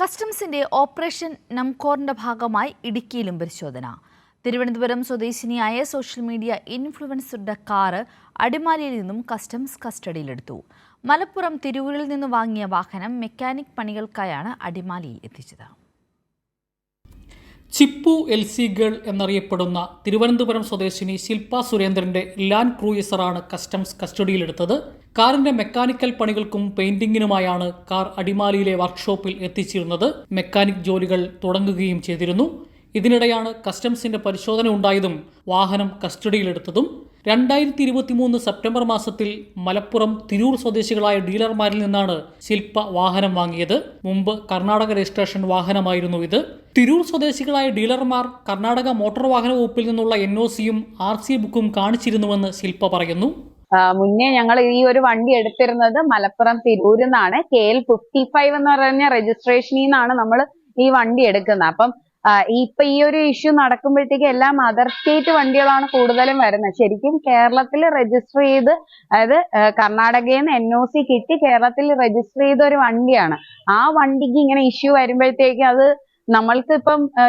കസ്റ്റംസിന്റെ operation നംകോറിന്റെ ഭാഗമായി ഇടുക്കിയിലും പരിശോധന. തിരുവനന്തപുരം സ്വദേശിനിയായ സോഷ്യൽ മീഡിയ ഇൻഫ്ലുവൻസറുടെ കാറ് അടിമാലിയിൽ നിന്നും കസ്റ്റംസ് കസ്റ്റഡിയിലെടുത്തു. മലപ്പുറം തിരൂരിൽ നിന്ന് വാങ്ങിയ വാഹനം മെക്കാനിക് പണികൾക്കായാണ് അടിമാലിയിൽ എത്തിച്ചത്. ചിപ്പു എൽസി ഗേൾ എന്നറിയപ്പെടുന്ന തിരുവനന്തപുരം സ്വദേശിനി ശില്പ സുരേന്ദ്രന്റെ ലാൻഡ് ക്രൂയിസറാണ് കസ്റ്റംസ് കസ്റ്റഡിയിലെടുത്തത്. കാറിന്റെ മെക്കാനിക്കൽ പണികൾക്കും പെയിന്റിങ്ങിനുമായാണ് കാർ അടിമാലിയിലെ വർക്ക്ഷോപ്പിൽ എത്തിച്ചിരുന്നത്. മെക്കാനിക് ജോലികൾ തുടങ്ങുകയും ചെയ്തിരുന്നു. ഇതിനിടെയാണ് കസ്റ്റംസിന്റെ പരിശോധന ഉണ്ടായതും വാഹനം കസ്റ്റഡിയിലെടുത്തതും. 2023 സെപ്റ്റംബർ മാസത്തിൽ മലപ്പുറം തിരൂർ സ്വദേശികളായ ഡീലർമാരിൽ നിന്നാണ് ശില്പ വാഹനം വാങ്ങിയത്. മുമ്പ് കർണാടക രജിസ്ട്രേഷൻ വാഹനമായിരുന്നു ഇത്. തിരൂർ സ്വദേശികളായ ഡീലർമാർ കർണാടക മോട്ടോർ വാഹന വകുപ്പിൽ നിന്നുള്ള NOCയും RC ബുക്കും കാണിച്ചിരുന്നുവെന്ന് ശില്പ പറയുന്നു. മുന്നേ ഞങ്ങൾ ഈ ഒരു വണ്ടി എടുത്തിരുന്നത് മലപ്പുറം തിരൂരിൽ നിന്നാണ്. KL 55 എന്ന് പറഞ്ഞ രജിസ്ട്രേഷനിൽ നിന്നാണ് നമ്മൾ ഈ വണ്ടി എടുക്കുന്നത്. അപ്പം ഇപ്പൊ ഈ ഒരു ഇഷ്യൂ നടക്കുമ്പോഴത്തേക്ക് എല്ലാം അതർ സ്റ്റേറ്റ് വണ്ടികളാണ് കൂടുതലും വരുന്നത്. ശരിക്കും കേരളത്തിൽ രജിസ്റ്റർ ചെയ്ത്, അതായത് കർണാടകയിൽ നിന്ന് NOC കിട്ടി കേരളത്തിൽ രജിസ്റ്റർ ചെയ്ത ഒരു വണ്ടിയാണ്. ആ വണ്ടിക്ക് ഇങ്ങനെ ഇഷ്യൂ വരുമ്പോഴത്തേക്ക് അത് നമ്മൾക്ക്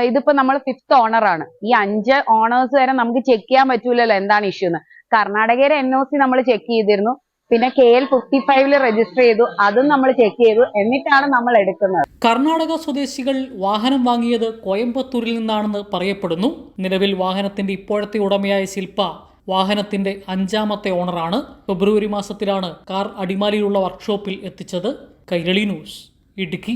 ഇതിപ്പോ നമ്മൾ 5th ഓണറാണ്. ഈ 5 ഓണേഴ്സ് വരെ നമുക്ക് ചെക്ക് ചെയ്യാൻ പറ്റൂലല്ലോ എന്താണ് ഇഷ്യൂ എന്ന്. കർണാടകയിലെ NOC നമ്മൾ ചെക്ക് ചെയ്തിരുന്നു. പിന്നെ KL 55 രജിസ്റ്റർ ചെയ്തു, അതും നമ്മൾ ചെക്ക് ചെയ്തു. എന്നിട്ടാണ് നമ്മൾ എടുക്കുന്നത്. കർണാടക സ്വദേശികൾ വാഹനം വാങ്ങിയത് കോയമ്പത്തൂരിൽ നിന്നാണെന്ന് പറയപ്പെടുന്നു. നിലവിൽ വാഹനത്തിന്റെ ഇപ്പോഴത്തെ ഉടമയായ ശില്പ വാഹനത്തിന്റെ 5ാമത്തെ ഓണറാണ്. ഫെബ്രുവരി മാസത്തിലാണ് കാർ അടിമാലിയിലുള്ള വർക്ക്ഷോപ്പിൽ എത്തിച്ചത്. കൈരളി ന്യൂസ്, ഇടുക്കി.